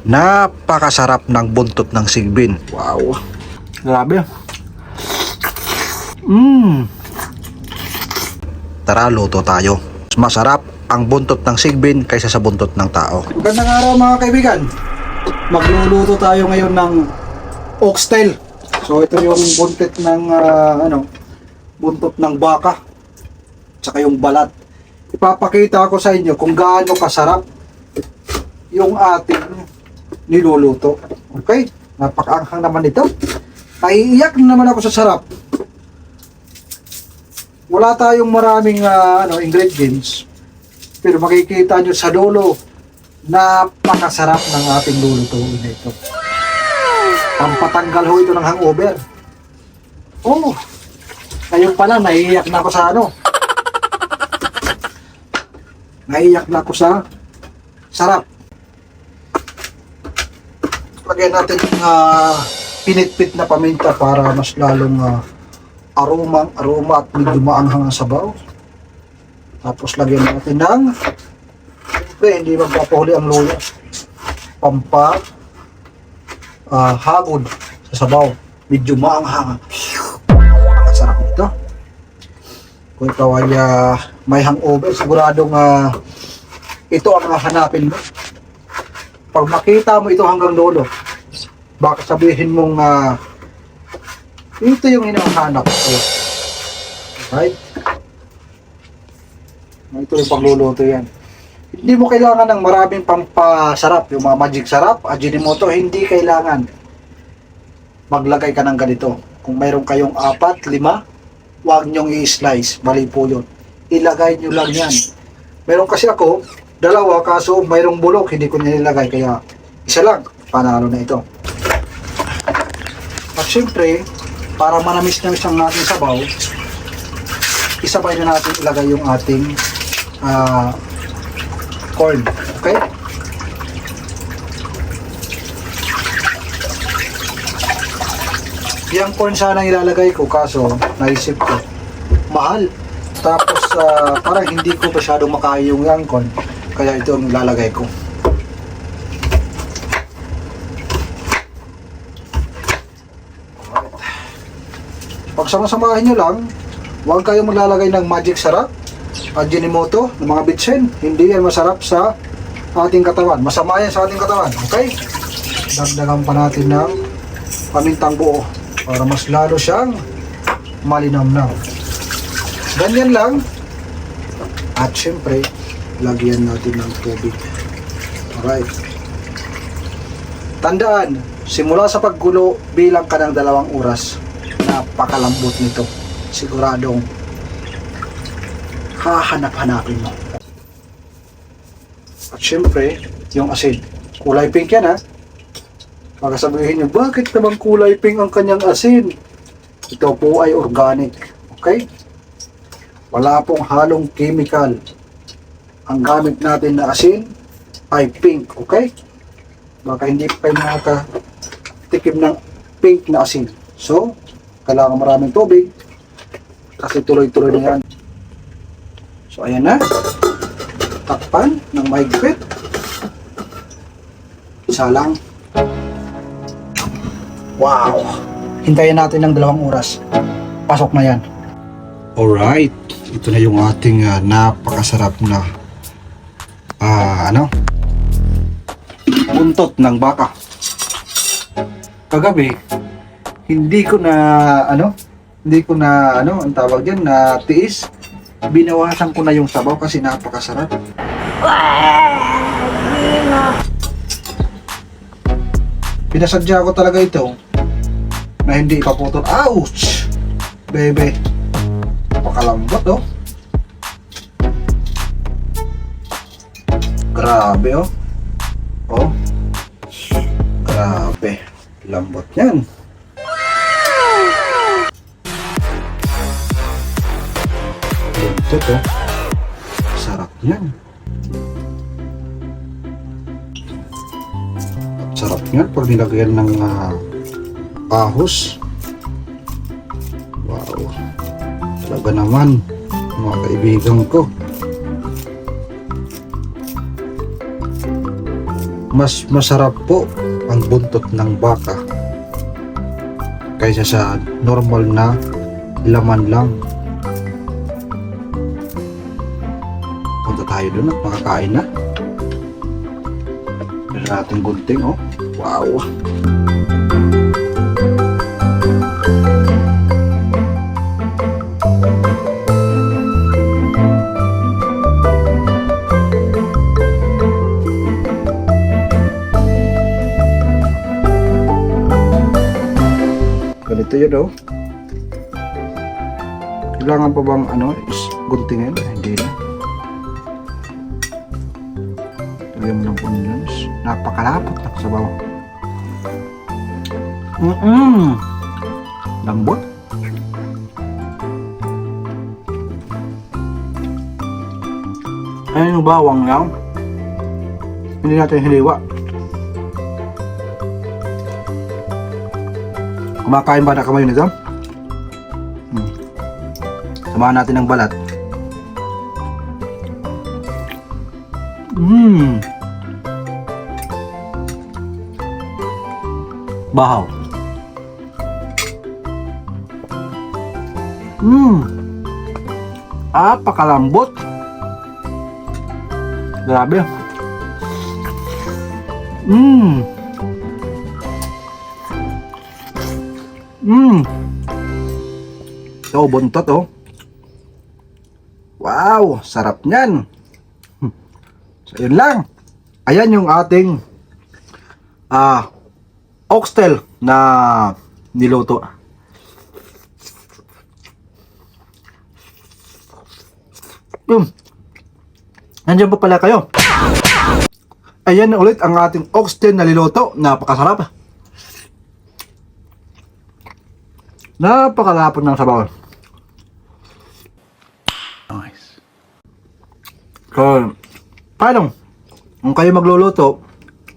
Napakasarap ng buntot ng sigbin. Wow. Grabe. Tara, luto tayo. Mas masarap ang buntot ng sigbin kaysa sa buntot ng tao. Magandang araw mga kaibigan. Magluluto tayo ngayon ng oxtail. So ito yung buntot ng buntot ng baka. Tsaka yung balat. Ipapakita ko sa inyo kung gaano kasarap yung ating niluluto. Okay? Napakaanghang naman ito. Naiiyak na naman ako sa sarap. Wala tayong maraming ingredients. Pero makikita nyo sa dulo, napakasarap ng ating lulutuin na ito. Pampatanggal ho ito ng hangover. Oh, ngayon pa lang, naiiyak na ako sa naiiyak na ako sa sarap. Lagyan natin yung pinitpit na paminta para mas lalong aroma at medyo maanghang ang sabaw. Tapos lagyan natin ng hindi magpapahuli ang luya. Hagod sa sabaw. Medyo maanghang. Masarap ito. Kung ikaw ay may hangover, siguradong ito ang hahanapin mo. Pag makita mo ito hanggang dulo, baka sabihin mong ito yung hinahanap ko. Right? Ito yung pagluluto yan. Hindi mo kailangan ng maraming pampasarap. Yung mga magic sarap, Ajinomoto, hindi kailangan. Maglagay ka ng ganito. Kung mayroon kayong 4, 5, huwag nyong i-slice. Mali po yun. Ilagay nyo lang yan. Meron kasi ako, 2, kaso mayroong bulok, hindi ko nilagay. Kaya isa lang, panalo na ito. At syempre, para manamis-namis ang ating sabaw, isabay na natin ilagay yung ating corn. Okay? Yung corn sana ilalagay ko, kaso naisip ko, mahal. Tapos parang hindi ko masyadong makaya yung corn, kaya ito ang ilalagay ko. Pag sama-samahin nyo lang, huwag kayong maglalagay ng magic sarap, Ajinomoto, ng mga bitsin. Hindi yan masarap sa ating katawan. Masama yan sa ating katawan. Okay? Dagdagan pa natin ng pamintang buo para mas lalo siyang malinamnam. Ganyan lang. At syempre, lagyan natin ng tubig. Alright. Tandaan, simula sa paggulo, bilang ka ng 2 oras. Napakalambot nito. Siguradong hahanap-hanapin mo. At syempre, yung asin. Kulay pink yan, ha? Baka sabihin nyo, bakit naman kulay pink ang kanyang asin? Ito po ay organic. Okay? Wala pong halong chemical. Ang gamit natin na asin ay pink. Okay? Baka hindi pa kayo nakatikim ng pink na asin. So, kailangan maraming tubig kasi tuloy-tuloy na yan. So ayan na, takpan ng mahigpit. Isa lang. Wow, hintayin natin ng 2 oras. Pasok na yan. Alright, ito na yung ating napakasarap na buntot ng baka. Kagabi hindi ko na ang tawag diyan, na tiis. Binawasan ko na yung sabaw kasi napakasarap. Pinasadya ko talaga ito na hindi ipaputol. Ouch! Bebe. Napakalambot, oh. Grabe, oh. Oh. Grabe. Lambot yan. Ito, sarap yan. Sarap yan pag nilagyan ng ahos. Wow, talaga naman mga kaibigan ko. Mas masarap po ang buntot ng baka kaysa sa normal na laman lang. Punta tayo doon at makakain na. Meron natin gunting, oh. Wow! Ganito yun, oh. Kailangan pa bang is guntingin? Hindi na. Lagyan mo ng onions. Napakalapot na sa bawang. Lambot. Ayun yung bawang lang. Hindi natin hiliwa. Kumakain ba na kamay nito? Samahan natin ng balat. Bahaw. Pakalambot. Grabe. So, buntot, oh. Wow, sarap niyan. So, yun lang. Ayan yung ating oxtail na niluto. Nandiyan pa pala kayo. Ayan na ulit ang ating oxtail na niluto. Napakasarap. Napakalapot ng sabaw. Nice. So, paano? Kung kayo magluluto,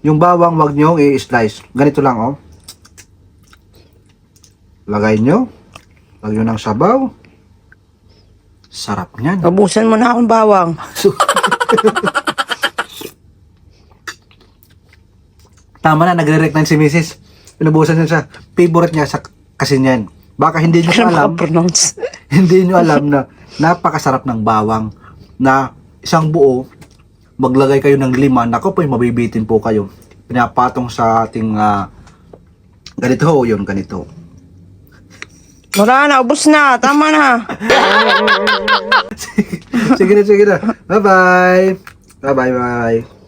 yung bawang wag nyo i-slice. Ganito lang, oh. Lagay nyo. Lagyan nyo ng sabaw. Sarap niyan. Abusan mo na akong bawang. Tama na, nagre-recline si Mrs. Pinubusan niya sa favorite niya sa kasi niyan. Baka hindi niyo alam. Pronounce. Hindi niyo alam na napakasarap ng bawang na isang buo, maglagay kayo ng 5, nako po, mabibitin po kayo. Pinapatong sa ating ganito ho, yun, ganito. Wala na, ubos na. Tama na. Sige na. Bye-bye. Bye-bye.